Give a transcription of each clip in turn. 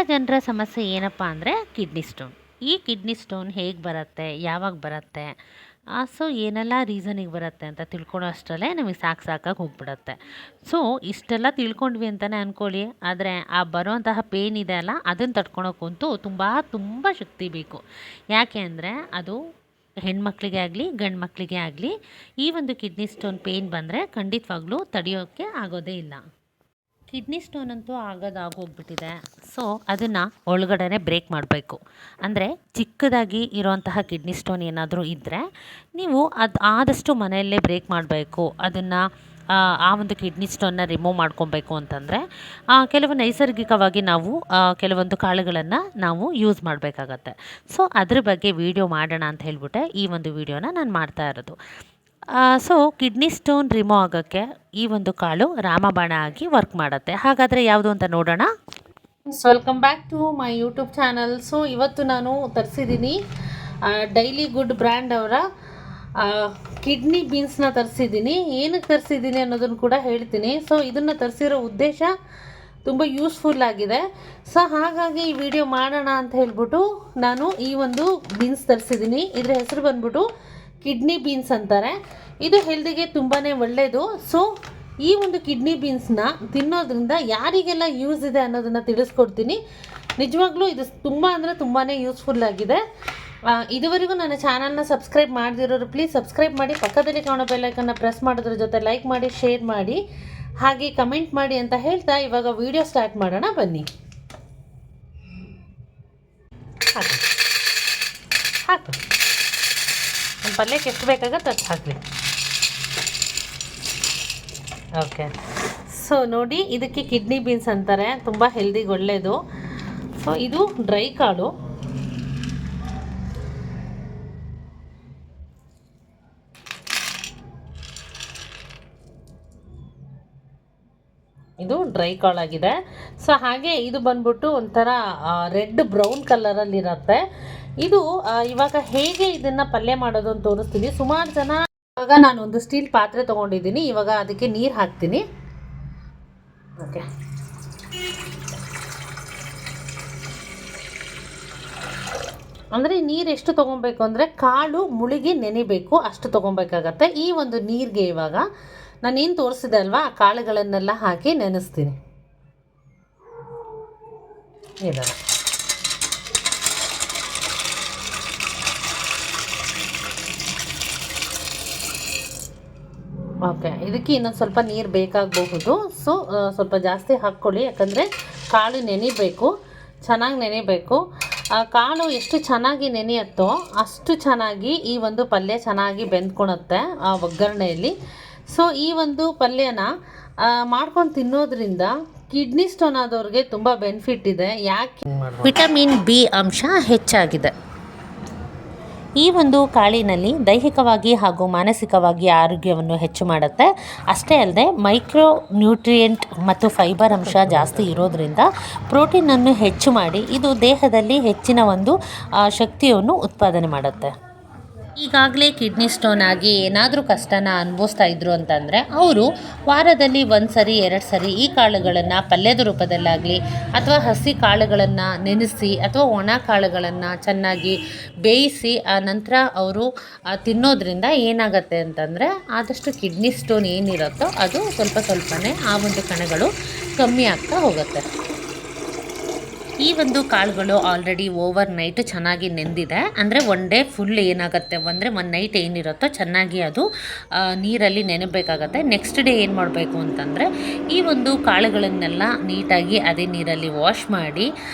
ಜನರ ಸಮಸ್ಯೆ ಏನಪ್ಪ ಅಂದರೆ ಕಿಡ್ನಿ ಸ್ಟೋನ್. ಈ ಕಿಡ್ನಿ ಸ್ಟೋನ್ ಹೇಗೆ ಬರುತ್ತೆ, ಯಾವಾಗ ಬರುತ್ತೆ, ಸೊ ಏನೆಲ್ಲ ರೀಸನಿಗೆ ಬರುತ್ತೆ ಅಂತ ತಿಳ್ಕೊಳ್ಳೋ ಅಷ್ಟರಲ್ಲೇ ನಮಗೆ ಸಾಕಾಗಿ ಹೋಗ್ಬಿಡುತ್ತೆ. ಸೊ ಇಷ್ಟೆಲ್ಲ ತಿಳ್ಕೊಂಡ್ವಿ ಅಂತಲೇ ಅಂದ್ಕೊಳ್ಳಿ, ಆದರೆ ಆ ಬರೋಂತಹ ಪೇಯ್ನ್ ಇದೆ ಅಲ್ಲ, ಅದನ್ನು ತಡ್ಕೊಳಕ್ಕಂತೂ ತುಂಬ ಶಕ್ತಿ ಬೇಕು. ಯಾಕೆ ಅಂದರೆ ಅದು ಹೆಣ್ಮಕ್ಳಿಗೆ ಆಗಲಿ ಗಂಡು ಮಕ್ಕಳಿಗೆ ಆಗಲಿ ಈ ಒಂದು ಕಿಡ್ನಿ ಸ್ಟೋನ್ ಪೇಯ್ನ್ ಬಂದರೆ ಖಂಡಿತವಾಗ್ಲೂ ತಡೆಯೋಕ್ಕೆ ಆಗೋದೇ ಇಲ್ಲ. ಕಿಡ್ನಿ ಸ್ಟೋನ್ ಅಂತೂ ಆಗೋಗ್ಬಿಟ್ಟಿದೆ. ಸೊ ಅದನ್ನು ಒಳಗಡೆ ಬ್ರೇಕ್ ಮಾಡಬೇಕು. ಅಂದರೆ ಚಿಕ್ಕದಾಗಿ ಇರೋಂತಹ ಕಿಡ್ನಿ ಸ್ಟೋನ್ ಏನಾದರೂ ಇದ್ದರೆ ನೀವು ಅದು ಆದಷ್ಟು ಮನೆಯಲ್ಲೇ ಬ್ರೇಕ್ ಮಾಡಬೇಕು. ಅದನ್ನು ಆ ಒಂದು ಕಿಡ್ನಿ ಸ್ಟೋನ್ನ ರಿಮೂವ್ ಮಾಡ್ಕೊಬೇಕು ಅಂತಂದರೆ ಕೆಲವು ನೈಸರ್ಗಿಕವಾಗಿ ನಾವು ಕೆಲವೊಂದು ಕಾಳುಗಳನ್ನು ನಾವು ಯೂಸ್ ಮಾಡಬೇಕಾಗತ್ತೆ. ಸೊ ಅದ್ರ ಬಗ್ಗೆ ವಿಡಿಯೋ ಮಾಡೋಣ ಅಂತ ಹೇಳ್ಬಿಟ್ಟೆ ಈ ಒಂದು ವಿಡಿಯೋನ ನಾನು ಮಾಡ್ತಾ ಇರೋದು. ಸೊ ಕಿಡ್ನಿ ಸ್ಟೋನ್ ರಿಮೂವ್ ಆಗೋಕ್ಕೆ ಈ ಒಂದು ಕಾಳು ರಾಮಬಾಣ ಆಗಿ ವರ್ಕ್ ಮಾಡುತ್ತೆ. ಹಾಗಾದರೆ ಯಾವುದು ಅಂತ ನೋಡೋಣ. Welcome back to my YouTube channel. So ಇವತ್ತು ನಾನು ತರಿಸಿದ್ದೀನಿ ಡೈಲಿ ಗುಡ್ ಬ್ರ್ಯಾಂಡ್ ಅವರ ಕಿಡ್ನಿ ಬೀನ್ಸ್ನ ತರಿಸಿದ್ದೀನಿ. ಏನಕ್ಕೆ ತರಿಸಿದ್ದೀನಿ ಅನ್ನೋದನ್ನು ಕೂಡ ಹೇಳ್ತೀನಿ. ಸೊ ಇದನ್ನು ತರಿಸಿರೋ ಉದ್ದೇಶ ತುಂಬ ಯೂಸ್ಫುಲ್ ಆಗಿದೆ. ಸೊ ಹಾಗಾಗಿ ಈ ವಿಡಿಯೋ ಮಾಡೋಣ ಅಂತ ಹೇಳ್ಬಿಟ್ಟು ನಾನು ಈ ಒಂದು ಬೀನ್ಸ್ ತರಿಸಿದ್ದೀನಿ. ಇದರ ಹೆಸರು ಬಂದ್ಬಿಟ್ಟು ಕಿಡ್ನಿ ಬೀನ್ಸ್ ಅಂತಾರೆ. ಇದು ಹೆಲ್ದಿಗೆ ತುಂಬಾ ಒಳ್ಳೆಯದು. ಸೊ ಈ ಒಂದು ಕಿಡ್ನಿ ಬೀನ್ಸ್ನ ತಿನ್ನೋದ್ರಿಂದ ಯಾರಿಗೆಲ್ಲ ಯೂಸ್ ಇದೆ ಅನ್ನೋದನ್ನು ತಿಳಿಸ್ಕೊಡ್ತೀನಿ. ನಿಜವಾಗ್ಲೂ ಇದು ತುಂಬಾ ಯೂಸ್ಫುಲ್ ಆಗಿದೆ. ಇದುವರೆಗೂ ನನ್ನ ಚಾನಲ್ನ ಸಬ್ಸ್ಕ್ರೈಬ್ ಮಾಡದಿರೋರು ಪ್ಲೀಸ್ ಸಬ್ಸ್ಕ್ರೈಬ್ ಮಾಡಿ, ಪಕ್ಕದಲ್ಲಿ ಕಾಣೋ ಬೆಲ್ ಐಕನ್ನ ಪ್ರೆಸ್ ಮಾಡೋದ್ರ ಜೊತೆ ಲೈಕ್ ಮಾಡಿ, ಶೇರ್ ಮಾಡಿ, ಹಾಗೆ ಕಮೆಂಟ್ ಮಾಡಿ ಅಂತ ಹೇಳ್ತಾ ಇವಾಗ ವಿಡಿಯೋ ಸ್ಟಾರ್ಟ್ ಮಾಡೋಣ ಬನ್ನಿ. ಹಾಕು ನಮ್ಮ ಪಲ್ಯಕ್ಕೆ ಎಷ್ಟು ಬೇಕಾಗತ್ತೆ ಅಷ್ಟು ಹಾಕಲಿ. ಓಕೆ, ಸೊ ನೋಡಿ ಇದಕ್ಕೆ ಕಿಡ್ನಿ ಬೀನ್ಸ್ ಅಂತಾರೆ, ತುಂಬ ಹೆಲ್ದಿಗೆ ಒಳ್ಳೆಯದು. ಸೊ ಇದು ಡ್ರೈ ಕಾಳು. ಇದು ಡ್ರೈ ಕಾಳಾಗಿದೆ. ಸೊ ಹಾಗೆ ಇದು ಬಂದ್ಬಿಟ್ಟು ಒಂಥರ ರೆಡ್ ಬ್ರೌನ್ ಕಲರಲ್ಲಿರುತ್ತೆ. ಇದು ಇವಾಗ ಹೇಗೆ ಇದನ್ನು ಪಲ್ಯ ಮಾಡೋದು ಅಂತ ತೋರಿಸ್ತೀನಿ. ಸುಮಾರು ಜನ ಇವಾಗ ನಾನು ಒಂದು ಸ್ಟೀಲ್ ಪಾತ್ರೆ ತೊಗೊಂಡಿದ್ದೀನಿ. ಇವಾಗ ಅದಕ್ಕೆ ನೀರು ಹಾಕ್ತೀನಿ. ಓಕೆ, ಅಂದರೆ ನೀರು ಎಷ್ಟು ತೊಗೊಬೇಕು ಅಂದರೆ ಕಾಳು ಮುಳುಗಿ ನೆನೆಬೇಕು, ಅಷ್ಟು ತೊಗೊಬೇಕಾಗತ್ತೆ. ಈ ಒಂದು ನೀರಿಗೆ ಇವಾಗ ನಾನೇನು ತೋರಿಸಿದೆ ಅಲ್ವಾ ಆ ಕಾಳುಗಳನ್ನೆಲ್ಲ ಹಾಕಿ ನೆನೆಸ್ತೀನಿ. ಇದನ್ನು ಓಕೆ, ಇದಕ್ಕೆ ಇನ್ನೊಂದು ಸ್ವಲ್ಪ ನೀರು ಬೇಕಾಗಬಹುದು. ಸೊ ಸ್ವಲ್ಪ ಜಾಸ್ತಿ ಹಾಕ್ಕೊಳ್ಳಿ, ಯಾಕಂದರೆ ಕಾಳು ನೆನಿಬೇಕು, ಚೆನ್ನಾಗಿ ನೆನಿಬೇಕು. ಕಾಳು ಎಷ್ಟು ಚೆನ್ನಾಗಿ ನೆನೆಯುತ್ತೋ ಅಷ್ಟು ಚೆನ್ನಾಗಿ ಈ ಒಂದು ಪಲ್ಯ ಚೆನ್ನಾಗಿ ಬೆಂದ್ಕೊಳುತ್ತೆ ಆ ಒಗ್ಗರಣೆಯಲ್ಲಿ. ಸೊ ಈ ಒಂದು ಪಲ್ಯನ ಮಾಡ್ಕೊಂಡು ತಿನ್ನೋದ್ರಿಂದ ಕಿಡ್ನಿ ಸ್ಟೋನ್ ಆದವ್ರಿಗೆ ತುಂಬ ಬೆನಿಫಿಟ್ ಇದೆ. ಯಾಕೆ? ವಿಟಮಿನ್ ಬಿ ಅಂಶ ಹೆಚ್ಚಾಗಿದೆ. ಈ ಒಂದು ಕಾಳಿನಲ್ಲಿ ದೈಹಿಕವಾಗಿ ಹಾಗೂ ಮಾನಸಿಕವಾಗಿ ಆರೋಗ್ಯವನ್ನು ಹೆಚ್ಚು ಮಾಡುತ್ತೆ. ಅಷ್ಟೇ ಅಲ್ಲದೆ ಮೈಕ್ರೋ ನ್ಯೂಟ್ರಿಯೆಂಟ್ ಮತ್ತು ಫೈಬರ್ ಅಂಶ ಜಾಸ್ತಿ ಇರೋದರಿಂದ ಪ್ರೋಟೀನನ್ನು ಹೆಚ್ಚು ಮಾಡಿ ಇದು ದೇಹದಲ್ಲಿ ಹೆಚ್ಚಿನ ಒಂದು ಶಕ್ತಿಯನ್ನು ಉತ್ಪಾದನೆ ಮಾಡುತ್ತೆ. ಈಗಾಗಲೇ ಕಿಡ್ನಿ ಸ್ಟೋನ್ ಆಗಿ ಏನಾದರೂ ಕಷ್ಟನ ಅನುಭವಿಸ್ತಾ ಇದ್ರು ಅಂತಂದರೆ ಅವರು ವಾರದಲ್ಲಿ 1 ಸರಿ 2 ಸರಿ ಈ ಕಾಳುಗಳನ್ನು ಪಲ್ಯದ ರೂಪದಲ್ಲಾಗಲಿ ಅಥವಾ ಹಸಿ ಕಾಳುಗಳನ್ನು ನೆನೆಸಿ ಅಥವಾ ಒಣ ಕಾಳುಗಳನ್ನು ಚೆನ್ನಾಗಿ ಬೇಯಿಸಿ ಆ ನಂತರ ಅವರು ತಿನ್ನೋದ್ರಿಂದ ಏನಾಗುತ್ತೆ ಅಂತಂದರೆ ಆದಷ್ಟು ಕಿಡ್ನಿ ಸ್ಟೋನ್ ಏನಿರುತ್ತೋ ಅದು ಸ್ವಲ್ಪನೇ ಆ ಒಂದು ಕಣಗಳು ಕಮ್ಮಿ ಆಗ್ತಾ ಹೋಗುತ್ತೆ. ಈ ಒಂದು ಕಾಳುಗಳು ಆಲ್ರೆಡಿ ಓವರ್ ನೈಟ್ ಚೆನ್ನಾಗಿ ನೆಂದಿದೆ. ಅಂದರೆ 1 ಡೇ ಫುಲ್ ಏನಾಗುತ್ತೆ ಅಂದರೆ 1 ನೈಟ್ ಏನಿರುತ್ತೋ ಚೆನ್ನಾಗಿ ಅದು ನೀರಲ್ಲಿ ನೆನೆಬೇಕಾಗತ್ತೆ. ನೆಕ್ಸ್ಟ್ ಡೇ ಏನು ಮಾಡಬೇಕು ಅಂತಂದರೆ ಈ ಒಂದು ಕಾಳುಗಳನ್ನೆಲ್ಲ ನೀಟಾಗಿ ಅದೇ ನೀರಲ್ಲಿ ವಾಶ್ ಮಾಡಿ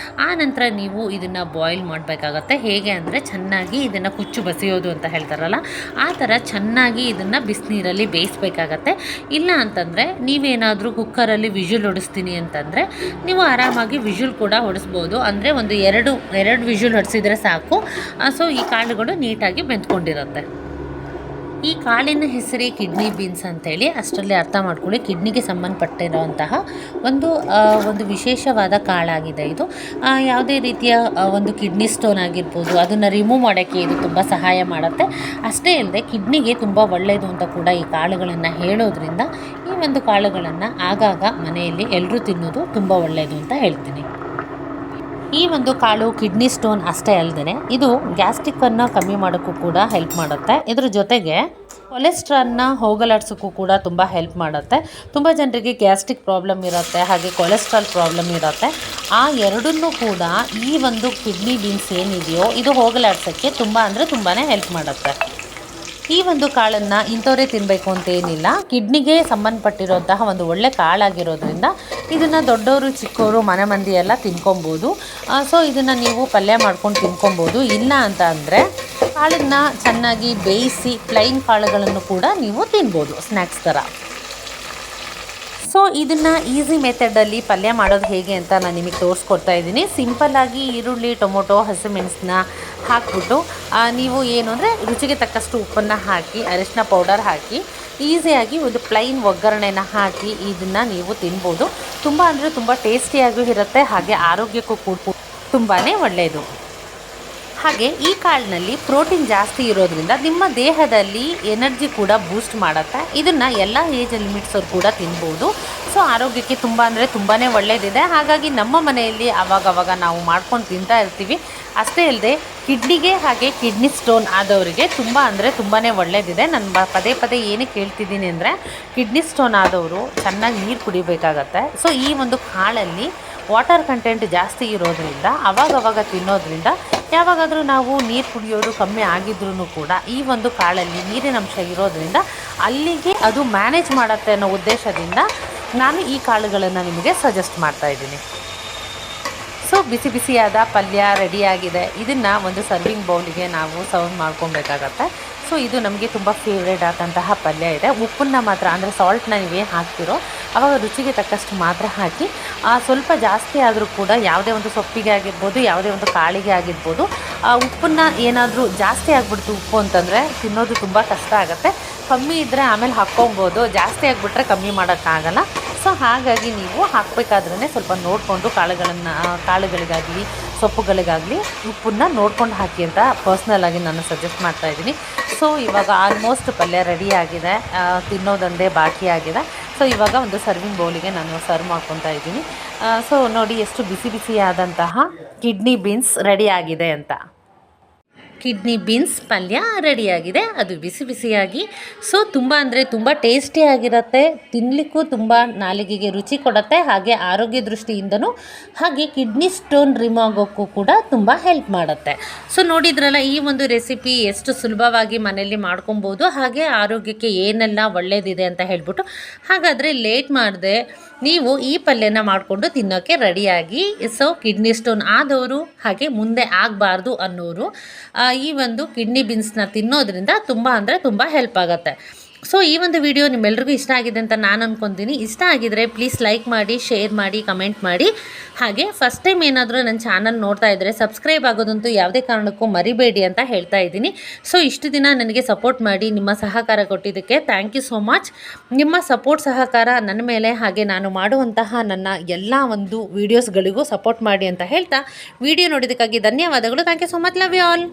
ಆ ನಂತರ ನೀವು ಇದನ್ನು ಬಾಯ್ಲ್ ಮಾಡಬೇಕಾಗತ್ತೆ. ಹೇಗೆ ಅಂದರೆ ಚೆನ್ನಾಗಿ ಇದನ್ನು ಕುಚ್ಚು ಬಸಿಯೋದು ಅಂತ ಹೇಳ್ತಾರಲ್ಲ ಆ ಥರ ಚೆನ್ನಾಗಿ ಇದನ್ನು ಬಿಸಿನೀರಲ್ಲಿ ಬೇಯಿಸಬೇಕಾಗತ್ತೆ. ಇಲ್ಲ ಅಂತಂದರೆ ನೀವೇನಾದರೂ ಕುಕ್ಕರಲ್ಲಿ ವಿಷಲ್ ಹೊಡಿಸ್ತೀನಿ ಅಂತಂದರೆ ನೀವು ಆರಾಮಾಗಿ ವಿಷಲ್ ಕೂಡ ಹೊಡಿಸ್ಬೋದು. ಅಂದರೆ ಒಂದು ಎರಡು ವಿಷಲ್ ಹೊಡಿಸಿದ್ರೆ ಸಾಕು. ಸೊ ಈ ಕಾಳುಗಳು ನೀಟಾಗಿ ಬೆಂದ್ಕೊಂಡಿರುತ್ತೆ. ಈ ಕಾಳಿನ ಹೆಸರೇ ಕಿಡ್ನಿ ಬೀನ್ಸ್ ಅಂತೇಳಿ ಅಷ್ಟರಲ್ಲಿ ಅರ್ಥ ಮಾಡ್ಕೊಳ್ಳಿ. ಕಿಡ್ನಿಗೆ ಸಂಬಂಧಪಟ್ಟಿರುವಂತಹ ಒಂದು ವಿಶೇಷವಾದ ಕಾಳಾಗಿದೆ ಇದು. ಯಾವುದೇ ರೀತಿಯ ಒಂದು ಕಿಡ್ನಿ ಸ್ಟೋನ್ ಆಗಿರ್ಬೋದು ಅದನ್ನು ರಿಮೂವ್ ಮಾಡೋಕ್ಕೆ ಇದು ತುಂಬ ಸಹಾಯ ಮಾಡುತ್ತೆ. ಅಷ್ಟೇ ಅಲ್ಲದೆ ಕಿಡ್ನಿಗೆ ತುಂಬ ಒಳ್ಳೆಯದು ಅಂತ ಕೂಡ ಈ ಕಾಳುಗಳನ್ನು ಹೇಳೋದ್ರಿಂದ ಈ ಒಂದು ಕಾಳುಗಳನ್ನು ಆಗಾಗ ಮನೆಯಲ್ಲಿ ಎಲ್ಲರೂ ತಿನ್ನೋದು ತುಂಬ ಒಳ್ಳೆಯದು ಅಂತ ಹೇಳ್ತೀನಿ. ಈ ಒಂದು ಕಾಳು ಕಿಡ್ನಿ ಸ್ಟೋನ್ ಅಷ್ಟೇ ಅಲ್ಲದೆ ಇದು ಗ್ಯಾಸ್ಟ್ರಿಕ್ಕನ್ನು ಕಮ್ಮಿ ಮಾಡೋಕ್ಕೂ ಕೂಡ ಹೆಲ್ಪ್ ಮಾಡುತ್ತೆ. ಇದ್ರ ಜೊತೆಗೆ ಕೊಲೆಸ್ಟ್ರಾಲ್ನ ಹೋಗಲಾಡಿಸೋಕ್ಕೂ ಕೂಡ ತುಂಬ ಹೆಲ್ಪ್ ಮಾಡುತ್ತೆ. ತುಂಬ ಜನರಿಗೆ ಗ್ಯಾಸ್ಟ್ರಿಕ್ ಪ್ರಾಬ್ಲಮ್ ಇರುತ್ತೆ, ಹಾಗೆ ಕೊಲೆಸ್ಟ್ರಾಲ್ ಪ್ರಾಬ್ಲಮ್ ಇರುತ್ತೆ. ಆ ಎರಡನ್ನೂ ಕೂಡ ಈ ಒಂದು ಕಿಡ್ನಿ ಬೀನ್ಸ್ ಏನಿದೆಯೋ ಇದು ಹೋಗಲಾಡ್ಸೋಕ್ಕೆ ತುಂಬ ಅಂದರೆ ತುಂಬಾ ಹೆಲ್ಪ್ ಮಾಡುತ್ತೆ. ಈ ಒಂದು ಕಾಳನ್ನು ಇಂಥವರೇ ತಿನ್ನಬೇಕು ಅಂತ ಏನಿಲ್ಲ, ಕಿಡ್ನಿಗೆ ಸಂಬಂಧಪಟ್ಟಿರುವಂತಹ ಒಂದು ಒಳ್ಳೆ ಕಾಳಾಗಿರೋದ್ರಿಂದ ಇದನ್ನು ದೊಡ್ಡವರು ಚಿಕ್ಕವರು ಮನೆ ಮಂದಿ ಎಲ್ಲ ತಿನ್ಕೊಬೋದು. ಸೊ ಇದನ್ನು ನೀವು ಪಲ್ಯ ಮಾಡ್ಕೊಂಡು ತಿನ್ಕೊಬೋದು. ಇಲ್ಲ ಅಂತ ಅಂದರೆ ಕಾಳನ್ನು ಚೆನ್ನಾಗಿ ಬೇಯಿಸಿ ಪ್ಲೈನ್ ಕಾಳುಗಳನ್ನು ಕೂಡ ನೀವು ತಿನ್ಬೋದು ಸ್ನ್ಯಾಕ್ಸ್ ಥರ. ಸೊ ಇದನ್ನು ಈಸಿ ಮೆಥಡಲ್ಲಿ ಪಲ್ಯ ಮಾಡೋದು ಹೇಗೆ ಅಂತ ನಾನು ನಿಮಗೆ ತೋರಿಸ್ಕೊಡ್ತಾ ಇದ್ದೀನಿ. ಸಿಂಪಲ್ಲಾಗಿ ಈರುಳ್ಳಿ, ಟೊಮೊಟೊ, ಹಸಿಮೆಣಸನ್ನ ಹಾಕ್ಬಿಟ್ಟು ನೀವು ಏನು ಅಂದರೆ ರುಚಿಗೆ ತಕ್ಕಷ್ಟು ಉಪ್ಪನ್ನು ಹಾಕಿ, ಅರಿಶಿನ ಪೌಡರ್ ಹಾಕಿ ಈಸಿಯಾಗಿ ಒಂದು ಪ್ಲೈನ್ ಒಗ್ಗರಣೆನ ಹಾಕಿ ಇದನ್ನು ನೀವು ತಿನ್ಬೋದು. ತುಂಬ ಅಂದರೆ ತುಂಬ ಟೇಸ್ಟಿಯಾಗೂ ಇರುತ್ತೆ, ಹಾಗೆ ಆರೋಗ್ಯಕ್ಕೂ ಕೂಡ ತುಂಬಾ ಒಳ್ಳೆಯದು. ಹಾಗೆ ಈ ಕಾಳಿನಲ್ಲಿ ಪ್ರೋಟೀನ್ ಜಾಸ್ತಿ ಇರೋದ್ರಿಂದ ನಿಮ್ಮ ದೇಹದಲ್ಲಿ ಎನರ್ಜಿ ಕೂಡ ಬೂಸ್ಟ್ ಮಾಡುತ್ತೆ. ಇದನ್ನು ಎಲ್ಲ ಏಜ್ ಲಿಮಿಟ್ಸವ್ರು ಕೂಡ ತಿನ್ಬೋದು. ಸೊ ಆರೋಗ್ಯಕ್ಕೆ ತುಂಬ ಅಂದರೆ ತುಂಬಾ ಒಳ್ಳೆಯದಿದೆ. ಹಾಗಾಗಿ ನಮ್ಮ ಮನೆಯಲ್ಲಿ ಆವಾಗವಾಗ ನಾವು ಮಾಡ್ಕೊಂಡು ತಿಂತಾ ಇರ್ತೀವಿ. ಅಷ್ಟೇ ಅಲ್ಲದೆ ಕಿಡ್ನಿಗೆ ಹಾಗೆ ಕಿಡ್ನಿ ಸ್ಟೋನ್ ಆದವರಿಗೆ ತುಂಬ ಅಂದರೆ ತುಂಬಾ ಒಳ್ಳೆಯದಿದೆ. ನಾನು ಪದೇ ಪದೇ ಏನಕ್ಕೆ ಹೇಳ್ತಿದ್ದೀನಿ ಅಂದರೆ ಕಿಡ್ನಿ ಸ್ಟೋನ್ ಆದವರು ಚೆನ್ನಾಗಿ ನೀರು ಕುಡಿಬೇಕಾಗತ್ತೆ. ಸೊ ಈ ಒಂದು ಕಾಳಲ್ಲಿ ವಾಟರ್ ಕಂಟೆಂಟ್ ಜಾಸ್ತಿ ಇರೋದ್ರಿಂದ ಅವಾಗವಾಗ ತಿನ್ನೋದ್ರಿಂದ ಯಾವಾಗಾದರೂ ನಾವು ನೀರು ಕುಡಿಯೋದು ಕಮ್ಮಿ ಆಗಿದ್ರೂ ಕೂಡ ಈ ಒಂದು ಕಾಳಲ್ಲಿ ನೀರಿನ ಅಂಶ ಇರೋದ್ರಿಂದ ಅಲ್ಲಿಗೆ ಅದು ಮ್ಯಾನೇಜ್ ಮಾಡುತ್ತೆ ಅನ್ನೋ ಉದ್ದೇಶದಿಂದ ನಾನು ಈ ಕಾಳುಗಳನ್ನು ನಿಮಗೆ ಸಜೆಸ್ಟ್ ಮಾಡ್ತಾಯಿದ್ದೀನಿ. ಸೊ ಬಿಸಿ ಬಿಸಿಯಾದ ಪಲ್ಯ ರೆಡಿಯಾಗಿದೆ. ಇದನ್ನು ಒಂದು ಸರ್ವಿಂಗ್ ಬೌಲಿಗೆ ನಾವು ಸರ್ವ್ ಮಾಡ್ಕೊಬೇಕಾಗತ್ತೆ. ಸೊ ಇದು ನಮಗೆ ತುಂಬ ಫೇವ್ರೇಟ್ ಆದಂತಹ ಪಲ್ಯ ಇದೆ. ಉಪ್ಪನ್ನು ಮಾತ್ರ ಅಂದರೆ ಸಾಲ್ಟ್ನ ನೀವೇನು ಹಾಕ್ತಿರೋ ಆವಾಗ ರುಚಿಗೆ ತಕ್ಕಷ್ಟು ಮಾತ್ರ ಹಾಕಿ, ಸ್ವಲ್ಪ ಜಾಸ್ತಿ ಆದರೂ ಕೂಡ ಯಾವುದೇ ಒಂದು ಸೊಪ್ಪಿಗೆ ಆಗಿರ್ಬೋದು, ಯಾವುದೇ ಒಂದು ಕಾಳಿಗೆ ಆಗಿರ್ಬೋದು, ಉಪ್ಪನ್ನು ಏನಾದರೂ ಜಾಸ್ತಿ ಆಗಿಬಿಡ್ತು ಉಪ್ಪು ಅಂತಂದರೆ ತಿನ್ನೋದು ತುಂಬ ಕಷ್ಟ ಆಗುತ್ತೆ. ಕಮ್ಮಿ ಇದ್ದರೆ ಆಮೇಲೆ ಹಾಕ್ಕೊಬೋದು, ಜಾಸ್ತಿ ಆಗಿಬಿಟ್ರೆ ಕಮ್ಮಿ ಮಾಡೋಕ್ಕಾಗಲ್ಲ. ಸೊ ಹಾಗಾಗಿ ನೀವು ಹಾಕಬೇಕಾದ್ರೇ ಸ್ವಲ್ಪ ನೋಡಿಕೊಂಡು ಕಾಳುಗಳಿಗಾಗಲಿ ಸೊಪ್ಪುಗಳಿಗಾಗಲಿ ಉಪ್ಪನ್ನು ನೋಡ್ಕೊಂಡು ಹಾಕಿ ಅಂತ ಪರ್ಸ್ನಲಾಗಿ ನಾನು ಸಜೆಸ್ಟ್ ಮಾಡ್ತಾಯಿದ್ದೀನಿ. ಸೊ ಇವಾಗ ಆಲ್ಮೋಸ್ಟ್ ಪಲ್ಯ ರೆಡಿಯಾಗಿದೆ, ತಿನ್ನೋದಂದೇ ಬಾಕಿ ಆಗಿದೆ. ಸೊ ಇವಾಗ ಒಂದು ಸರ್ವಿಂಗ್ ಬೌಲಿಗೆ ನಾನು ಸರ್ವ್ ಮಾಡ್ಕೊತಾ ಇದ್ದೀನಿ. ಸೊ ನೋಡಿ ಎಷ್ಟು ಬಿಸಿ ಬಿಸಿಯಾದಂತಹ ಕಿಡ್ನಿ ಬೀನ್ಸ್ ರೆಡಿಯಾಗಿದೆ ಅಂತ. ಕಿಡ್ನಿ ಬೀನ್ಸ್ ಪಲ್ಯ ರೆಡಿಯಾಗಿದೆ, ಅದು ಬಿಸಿ ಬಿಸಿಯಾಗಿ. ಸೊ ತುಂಬ ಅಂದರೆ ತುಂಬ ಟೇಸ್ಟಿಯಾಗಿರುತ್ತೆ, ತಿನ್ನಲಿಕ್ಕೂ ತುಂಬ ನಾಲಿಗೆಗೆ ರುಚಿ ಕೊಡುತ್ತೆ, ಹಾಗೆ ಆರೋಗ್ಯ ದೃಷ್ಟಿಯಿಂದನೂ ಹಾಗೆ ಕಿಡ್ನಿ ಸ್ಟೋನ್ ರಿಮೂವ್ ಆಗೋಕ್ಕೂ ಕೂಡ ತುಂಬ ಹೆಲ್ಪ್ ಮಾಡುತ್ತೆ. ಸೊ ನೋಡಿದ್ರಲ್ಲ ಈ ಒಂದು ರೆಸಿಪಿ ಎಷ್ಟು ಸುಲಭವಾಗಿ ಮನೆಯಲ್ಲಿ ಮಾಡ್ಕೊಬೋದು, ಹಾಗೆ ಆರೋಗ್ಯಕ್ಕೆ ಏನೆಲ್ಲ ಒಳ್ಳೆಯದಿದೆ ಅಂತ ಹೇಳ್ಬಿಟ್ಟು. ಹಾಗಾದರೆ ಲೇಟ್ ಮಾಡದೆ ನೀವು ಈ ಪಲ್ಯನ ಮಾಡಿಕೊಂಡು ತಿನ್ನೋಕ್ಕೆ ರೆಡಿಯಾಗಿ. ಸೊ ಕಿಡ್ನಿ ಸ್ಟೋನ್ ಆದವರು ಹಾಗೆ ಮುಂದೆ ಆಗಬಾರ್ದು ಅನ್ನೋರು ಈ ಒಂದು ಕಿಡ್ನಿ ಬೀನ್ಸ್ನ ತಿನ್ನೋದ್ರಿಂದ ತುಂಬ ಅಂದರೆ ತುಂಬ ಹೆಲ್ಪ್ ಆಗುತ್ತೆ. ಸೊ ಈ ಒಂದು ವಿಡಿಯೋ ನಿಮ್ಮೆಲ್ರಿಗೂ ಇಷ್ಟ ಆಗಿದೆ ಅಂತ ನಾನು ಅಂದ್ಕೊತೀನಿ. ಇಷ್ಟ ಆಗಿದರೆ ಪ್ಲೀಸ್ ಲೈಕ್ ಮಾಡಿ, ಶೇರ್ ಮಾಡಿ, ಕಮೆಂಟ್ ಮಾಡಿ. ಹಾಗೆ ಫಸ್ಟ್ ಟೈಮ್ ಏನಾದರೂ ನನ್ನ ಚಾನಲ್ ನೋಡ್ತಾ ಇದ್ದರೆ ಸಬ್ಸ್ಕ್ರೈಬ್ ಆಗೋದಂತೂ ಯಾವುದೇ ಕಾರಣಕ್ಕೂ ಮರಿಬೇಡಿ ಅಂತ ಹೇಳ್ತಾ ಇದ್ದೀನಿ. ಸೊ ಇಷ್ಟು ದಿನ ನನಗೆ ಸಪೋರ್ಟ್ ಮಾಡಿ ನಿಮ್ಮ ಸಹಕಾರ ಕೊಟ್ಟಿದ್ದಕ್ಕೆ ಥ್ಯಾಂಕ್ ಯು ಸೋ ಮಚ್. ನಿಮ್ಮ ಸಪೋರ್ಟ್ ಸಹಕಾರ ನನ್ನ ಮೇಲೆ ಹಾಗೆ ನಾನು ಮಾಡುವಂತಹ ನನ್ನ ಎಲ್ಲ ಒಂದು ವೀಡಿಯೋಸ್ಗಳಿಗೂ ಸಪೋರ್ಟ್ ಮಾಡಿ ಅಂತ ಹೇಳ್ತಾ ವಿಡಿಯೋ ನೋಡಿದ್ದಕ್ಕಾಗಿ ಧನ್ಯವಾದಗಳು. Thank you so much. Love you all.